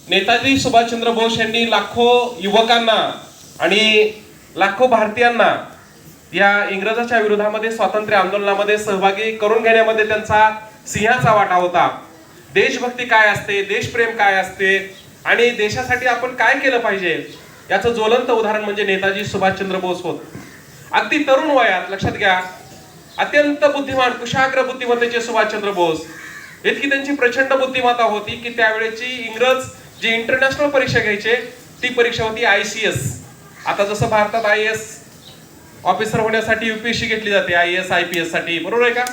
नेताजी सुभाषचंद्र बोस यांनी लाखो युवकांना आणि लाखो भारतीयांना या इंग्रजाच्या विरोधामध्ये स्वातंत्र्य आंदोलनामध्ये सहभागी करून घेण्यामध्ये त्यांचा सिंहाचा वाटा होता। देशभक्ती काय असते, देशप्रेम काय असते आणि देशासाठी आपण काय केलं पाहिजे याचं ज्वलंत उदाहरण म्हणजे नेताजी सुभाषचंद्र बोस होत। अगदी तरुण वयात लक्षात घ्या, अत्यंत बुद्धिमान कुशाग्र बुद्धिमत्तेचे सुभाषचंद्र बोस, इतकी त्यांची प्रचंड बुद्धिमत्ता होती की त्यावेळेची इंग्रज जी इंटरनॅशनल परीक्षा घ्यायचे ती परीक्षा होती ICS। आता जसं भारतात IAS ऑफिसर होण्यासाठी UPSC घेतली जाते IAS IPS साठी, बरोबर आहे का?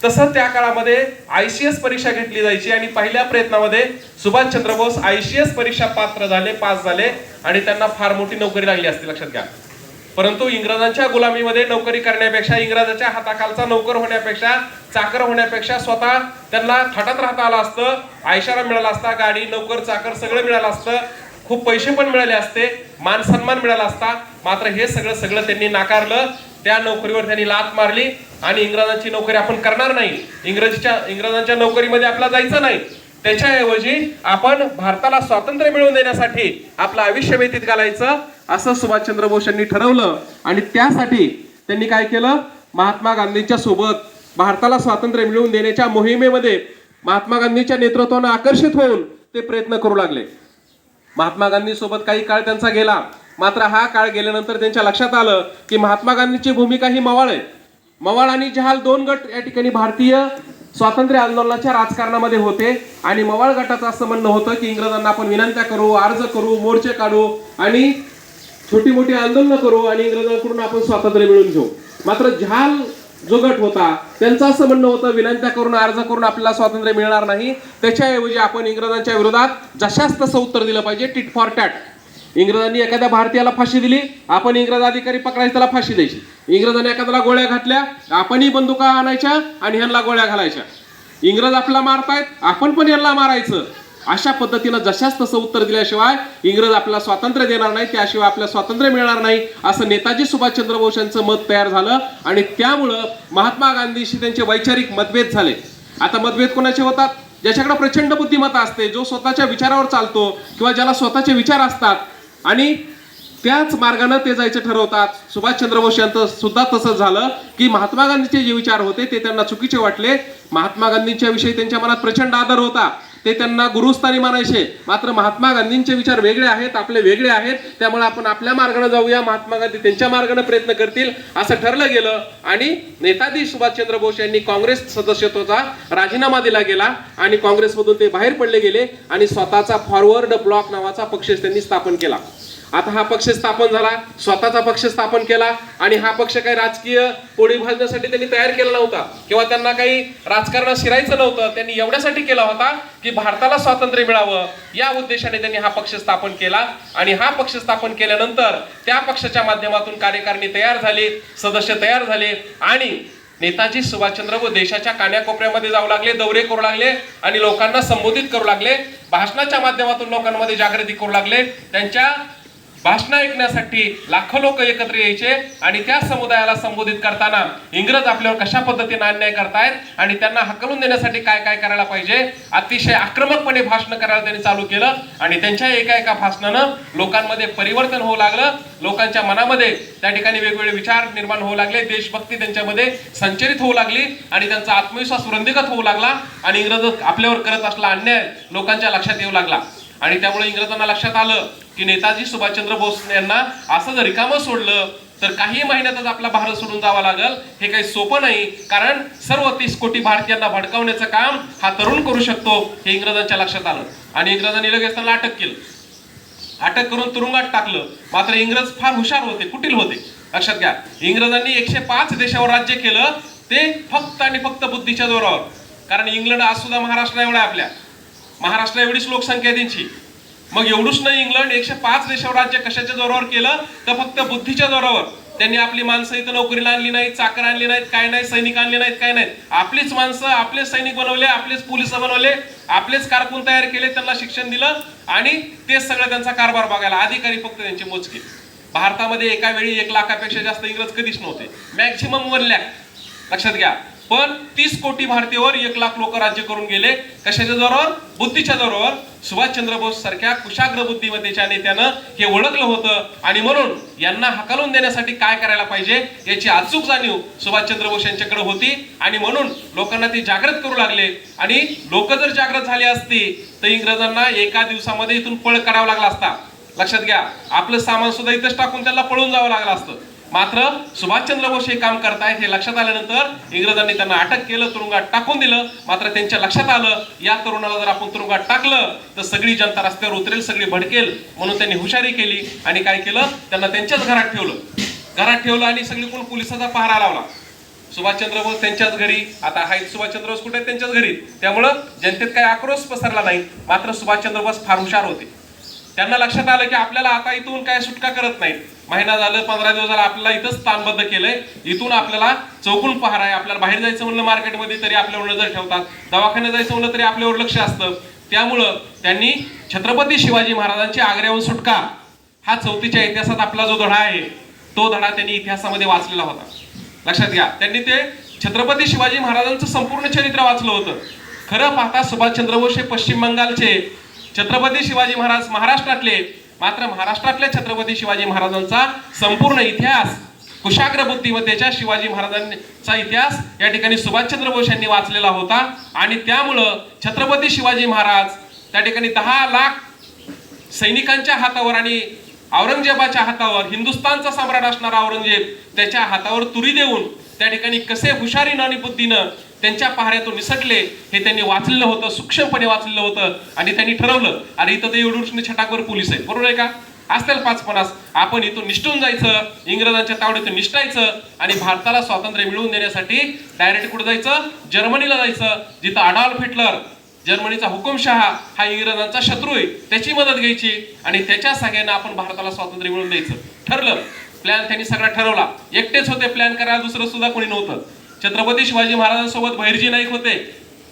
तसं त्या काळामध्ये ICS परीक्षा घेतली जायची आणि पहिल्या प्रयत्नामध्ये सुभाषचंद्र बोस ICS परीक्षा पास झाले आणि त्यांना फार मोठी नोकरी लागली असते, लक्षात घ्या। परंतु इंग्रजांच्या गुलामीमध्ये नोकरी करण्यापेक्षा, इंग्रजाच्या हाताखालचा नोकर होण्यापेक्षा, चाकर होण्यापेक्षा स्वतः त्यांना थाटात राहता आलं असतं, ऐशारा मिळाला असता, गाडी नोकर चाकर सगळं मिळालं असतं, खूप पैसे पण मिळाले असते, मान सन्मान मिळाला असता। मात्र हे सगळं त्यांनी नाकारलं। त्या नोकरीवर त्यांनी लाथ मारली आणि इंग्रजांची नोकरी आपण करणार नाही, इंग्रजांच्या नोकरीमध्ये आपला जायचं नाही, त्याच्याऐवजी आपण भारताला स्वातंत्र्य मिळवून देण्यासाठी आपलं आयुष्य व्यतीत घालायचं असं सुभाषचंद्र बोस यांनी ठरवलं। आणि त्यासाठी त्यांनी काय केलं, महात्मा गांधींच्या सोबत भारताला स्वातंत्र्य मिळवून देण्याच्या मोहिमेमध्ये महात्मा गांधींच्या नेतृत्वाने आकर्षित होऊन ते प्रयत्न करू लागले। महात्मा गांधी सोबत काही काळ त्यांचा गेला, मात्र हा काळ गेल्यानंतर त्यांच्या लक्षात आलं की महात्मा गांधींची भूमिका ही मवाळ आहे। मवाळ आणि जहाल दोन गट या ठिकाणी भारतीय स्वातंत्र्य आंदोलनाच्या राजकारणामध्ये होते आणि मवाळ गटाचं असं म्हणणं होतं की इंग्रजांना आपण विनंत्या करू, अर्ज करू, मोर्चे काढू आणि छोटी मोठी आंदोलन करू आणि इंग्रजांकडून आपण स्वातंत्र्य मिळवून घेऊ। मात्र जहाल जो गट होता त्यांचं असं म्हणणं होतं विनंत्या करून, अर्ज करून आपल्याला स्वातंत्र्य मिळणार नाही, त्याच्याऐवजी आपण इंग्रजांच्या विरोधात जशास तसं उत्तर दिलं पाहिजे, टिट फॉर टॅट। इंग्रजांनी एखाद्या भारतीयाला फाशी दिली, आपण इंग्रज अधिकारी पकडायचे, त्याला फाशी द्यायची। इंग्रजांनी एखाद्याला गोळ्या घातल्या, आपणही बंदुका आणायच्या आणि ह्यांना गोळ्या घालायच्या। इंग्रज आपल्याला मारतायत, आपण पण यांना मारायचं। अशा पद्धतीनं जशास तसं उत्तर दिल्याशिवाय इंग्रज आपल्याला स्वातंत्र्य देणार नाही, त्याशिवाय आपल्याला स्वातंत्र्य मिळणार नाही असं नेताजी सुभाषचंद्र बोस यांचं मत तयार झालं आणि त्यामुळं महात्मा गांधीशी त्यांचे वैचारिक मतभेद झाले। आता मतभेद कोणाचे होतात? ज्याच्याकडे प्रचंड बुद्धिमत्ता असते, जो स्वतःच्या विचारावर चालतो किंवा ज्याला स्वतःचे विचार असतात आणि त्याच मार्गाने ते जायचं ठरवतात। सुभाषचंद्र बोस यांचं सुद्धा तसंच झालं की महात्मा गांधीचे जे विचार होते ते त्यांना चुकीचे वाटले। महात्मा गांधींच्या विषयी त्यांच्या मनात प्रचंड आदर होता, ते त्यांना गुरुस्थानी मानायचे, मात्र महात्मा गांधींचे विचार वेगळे आहेत, आपले वेगळे आहेत, त्यामुळे आपण आपल्या मार्गाने जाऊया, महात्मा गांधी त्यांच्या मार्गाने प्रयत्न करतील असं ठरलं गेलं। आणि नेताजी सुभाषचंद्र बोस यांनी काँग्रेस सदस्यत्वाचा राजीनामा दिला गेला आणि काँग्रेसमधून ते बाहेर पडले गेले आणि स्वतःचा फॉरवर्ड ब्लॉक नावाचा पक्ष त्यांनी स्थापन केला। आता हा पक्ष स्थापन झाला, स्वतःचा पक्ष स्थापन केला आणि हा पक्ष काही राजकीय पोळी भाजण्यासाठी त्यांनी तयार केला नव्हता किंवा त्यांना काही राजकारणात शिरायचं नव्हतं, त्यांनी एवढ्यासाठी केला होता की भारताला स्वातंत्र्य मिळावं या उद्देशाने त्यांनी हा पक्ष स्थापन केला। आणि हा पक्ष स्थापन केल्यानंतर त्या पक्षाच्या माध्यमातून कार्यकारिणी तयार झाली, सदस्य तयार झाले आणि नेताजी सुभाषचंद्र बोस देशाच्या कान्याकोपऱ्यामध्ये जाऊ लागले, दौरे करू लागले आणि लोकांना संबोधित करू लागले, भाषणाच्या माध्यमातून लोकांमध्ये जागृती करू लागले। त्यांच्या भाषण ऐकण्यासाठी लाखो लोक एकत्र यायचे आणि त्या समुदायाला संबोधित करताना इंग्रज आपल्यावर कशा पद्धतीने अन्याय करतायत आणि त्यांना हकलून देण्यासाठी काय काय करायला पाहिजे अतिशय आक्रमकपणे भाषण करायला त्यांनी चालू केलं। आणि त्यांच्या एका भाषणानं लोकांमध्ये परिवर्तन होऊ लागलं, लोकांच्या मनामध्ये त्या ठिकाणी वेगवेगळे विचार निर्माण होऊ लागले, देशभक्ती त्यांच्यामध्ये संचरित होऊ लागली आणि त्यांचा आत्मविश्वास वृद्धिंगत होऊ लागला आणि इंग्रज आपल्यावर करत असलेला अन्याय लोकांच्या लक्षात येऊ लागला। आणि त्यामुळे इंग्रजांना लक्षात आलं की नेताजी सुभाषचंद्र बोस यांना असं जर रिकामं सोडलं तर काही महिन्यातच आपला भारत सोडून जावं लागल, हे काही सोपं नाही, कारण सर्व 30 कोटी भारतीयांना भडकावण्याचं काम हा तरुण करू शकतो हे इंग्रजांच्या लक्षात आलं आणि इंग्रजांनी लगेच त्यांना अटक केलं, अटक करून तुरुंगात टाकलं। मात्र इंग्रज फार हुशार होते, कुटील होते, लक्षात घ्या। इंग्रजांनी 105 देशावर राज्य केलं ते फक्त आणि फक्त बुद्धीच्या जोरावर, कारण इंग्लंड आज सुद्धा महाराष्ट्र एवढा आपल्या महाराष्ट्र एवढीच लोकसंख्या त्यांची, मग एवढूच नाही, इंग्लंड 105 देशावर राज्य कशाच्या जोरावर केलं तर फक्त बुद्धीच्या जोरावर। त्यांनी आपली माणसं इथं नोकरीला आणली नाहीत, चाकर आणली नाहीत, काय नाही, सैनिक आणले नाहीत, काय नाहीत, आपलीच माणसं, आपलेच सैनिक बनवले, आपलेच पोलीस बनवले, आपलेच कारकून तयार केले, त्यांना शिक्षण दिलं आणि तेच सगळं त्यांचा कारभार बघायला, अधिकारी फक्त त्यांचे मोजके। भारतामध्ये एका वेळी 1 लाखापेक्षा जास्त इंग्रज कधीच नव्हते, मॅक्झिमम 1 लाख, लक्षात घ्या। पण 30 कोटी भारतीयावर 1 लाख लोक राज्य करून गेले. कशाच्या जोरावर? बुद्धीच्या जोरावर. सुभाषचंद्र बोस सारख्या कुशाग्र बुद्धिमत्तेच्या नेत्यानं हे ओळखलं होतं आणि म्हणून यांना हकलून देण्यासाठी काय करायला पाहिजे याची अचूक जाणीव सुभाषचंद्र बोस यांच्याकडे होती आणि म्हणून लोकांना ते जागृत करू लागले. आणि लोक जर जागृत झाले असते तर इंग्रजांना एका दिवसामध्ये इथून पळ करावा लागला असता. लक्षात घ्या, आपलं सामान सुद्धा इथंच टाकून त्यांना पळून जावं लागलं असतं. मात्र सुभाषचंद्र बोस हे काम करतायत हे लक्षात आल्यानंतर इंग्रजांनी त्यांना अटक केलं, तुरुंगात टाकून दिलं. मात्र त्यांच्या लक्षात आलं या तरुणाला जर आपण तुरुंगात टाकलं तर सगळी जनता रस्त्यावर उतरेल, सगळी भडकेल. म्हणून त्यांनी हुशारी केली आणि काय केलं, त्यांना त्यांच्याच घरात ठेवलं आणि सगळीकडून पोलिसाचा पहारा लावला. सुभाषचंद्र बोस त्यांच्याच घरी, आता आहेत सुभाषचंद्र बोस कुठे आहेत? त्यांच्याच घरी. त्यामुळं जनतेत काही आक्रोश पसरला नाही. मात्र सुभाषचंद्र बोस फार हुशार होते. त्यांना लक्षात आलं की आपल्याला आता इथून काय सुटका करत नाही. महिना झालं, 15 दिवस झाला, आपल्याला इथंच स्थानबद्ध केलंय. इथून आपल्याला चौकून पहारा आहे. आपल्याला बाहेर जायचं म्हणलं मार्केटमध्ये तरी आपल्यावर नजर ठेवतात, दवाखान्यात जायचं म्हणलं तरी आपल्यावर लक्ष असतं. त्यामुळं त्यांनी छत्रपती शिवाजी महाराजांची आग्र्याहून सुटका हा 34च्या इतिहासात आपला जो धडा आहे तो धडा त्यांनी इतिहासामध्ये वाचलेला होता. लक्षात घ्या, त्यांनी ते छत्रपती शिवाजी महाराजांचं संपूर्ण चरित्र वाचलं होतं. खरं पाहता सुभाषचंद्र बोस हे पश्चिम बंगालचे, छत्रपती शिवाजी महाराज महाराष्ट्रातले. मात्र महाराष्ट्रातल्या छत्रपती शिवाजी महाराजांचा संपूर्ण इतिहास, कुशाग्र बुद्धिमत्तेच्या शिवाजी महाराजांचा इतिहास या ठिकाणी सुभाषचंद्र बोस यांनी वाचलेला होता. आणि त्यामुळं छत्रपती शिवाजी महाराज त्या ठिकाणी 10 लाख सैनिकांच्या हातावर आणि औरंगजेबाच्या हातावर, हिंदुस्थानचा सम्राट असणारा औरंगजेब त्याच्या हातावर तुरी देऊन त्या ठिकाणी कसे हुशारीनं आणि बुद्धीनं त्यांच्या पहाऱ्यातून निसटले हे त्यांनी वाचलेलं होतं, सूक्ष्मपणे वाचलेलं होतं. आणि त्यांनी ठरवलं, अरे इथं ते एवढून छटाकवर पोलीस आहेत, बरोबर आहे का, असतील 5-50, आपण इथून निष्ठून जायचं, इंग्रजांच्या तावडीतून निष्ठायचं आणि भारताला स्वातंत्र्य मिळवून देण्यासाठी डायरेक्ट कुठं जायचं? जर्मनीला जायचं, जिथं अडॉल्फ हिटलर जर्मनीचा हुकुमशहा हा इंग्रजांचा शत्रू आहे, त्याची मदत घ्यायची आणि त्याच्या सगळ्यांना आपण भारताला स्वातंत्र्य मिळवून द्यायचं. ठरलं, प्लॅन त्यांनी सगळा ठरवला. एकटेच होते प्लॅन करायला, दुसरं सुद्धा कोणी नव्हतं. छत्रपती शिवाजी महाराजांसोबत भैरजी नाईक होते,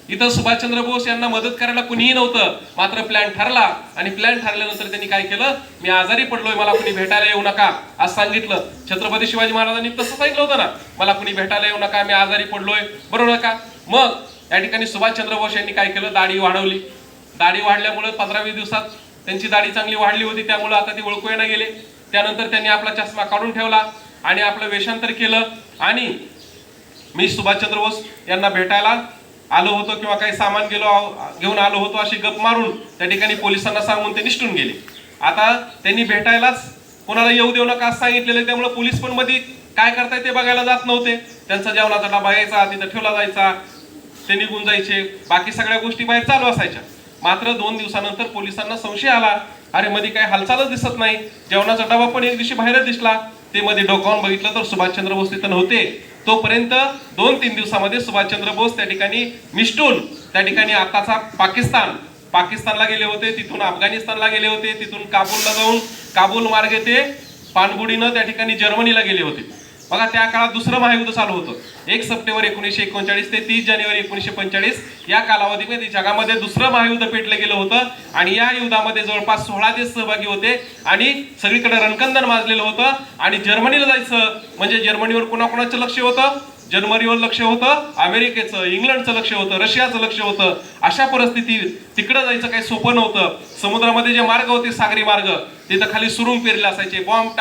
इथं सुभाषचंद्र बोस यांना मदत करायला कुणीही नव्हतं. मात्र प्लॅन ठरला आणि प्लॅन ठरल्यानंतर त्यांनी काय केलं, मी आजारी पडलोय, मला कुणी भेटायला येऊ नका असं सांगितलं. छत्रपती शिवाजी महाराजांनी तसं सांगितलं होतं ना, मला कुणी भेटायला येऊ नका, मी आजारी पडलोय, बरोबर का. मग या ठिकाणी सुभाषचंद्र बोस यांनी काय केलं, दाढी वाढवली. दाढी वाढल्यामुळे 15-20 दिवसात त्यांची दाढी चांगली वाढली होती, त्यामुळे आता ती ओळखू येणं गेले. त्यानंतर त्यांनी आपला चष्मा काढून ठेवला आणि आपलं वेषांतर केलं आणि मी सुभाषचंद्र बोस यांना भेटायला आलो होतो किंवा काही सामान घेऊन आलो होतो अशी गप मारून त्या ठिकाणी पोलिसांना सांगून ते निष्ठून गेले. आता त्यांनी भेटायलाच कोणाला येऊ देऊ नका असं सांगितलेलं, त्यामुळे पोलीस पण मध्ये काय करताय ते बघायला जात नव्हते. त्यांचा जेवणाचा डबा यायचा, तिथं ठेवला जायचा, ते निघून जायचे, बाकी सगळ्या गोष्टी बाहेर चालू असायच्या. मात्र 2 दिवसानंतर पोलिसांना संशय आला, अरे मध्ये काही हालचालच दिसत नाही, जेवणाचा डबा पण एक दिवशी बाहेरच दिसला. ते मध्ये डोकावून बघितलं तर सुभाषचंद्र बोस तिथं नव्हते. तोपर्यंत 2-3 दिवसामध्ये सुभाषचंद्र बोस त्या ठिकाणी निष्ठून त्या ठिकाणी आताचा पाकिस्तानला गेले होते, तिथून अफगाणिस्तानला गेले होते, तिथून काबूलला जाऊन काबूल मार्गे ते पाणबुडीनं त्या ठिकाणी जर्मनीला गेले होते. बघा, त्या काळात दुसरं महायुद्ध चालू होतं. 1 सप्टेंबर 1939 ते 30 जानेवारी 1945 या कालावधीमध्ये जगामध्ये दुसरं महायुद्ध पेटलं गेलं होतं आणि या युद्धामध्ये जवळपास 16 देश सहभागी होते आणि सगळीकडे रणकंदन माजलेलं होतं. आणि जर्मनीला जायचं म्हणजे जर्मनीवर कोणाकोणाचं लक्ष होतं? जर्मनीवर लक्ष होतं, अमेरिकेचं, इंग्लंडचं लक्ष होतं, रशियाचं लक्ष होतं. अशा परिस्थितीत तिकडं जायचं काही सोपं नव्हतं. समुद्रामध्ये जे मार्ग होते, सागरी मार्ग, तिथं खाली सुरुंग पेरले असायचे, बॉम्ब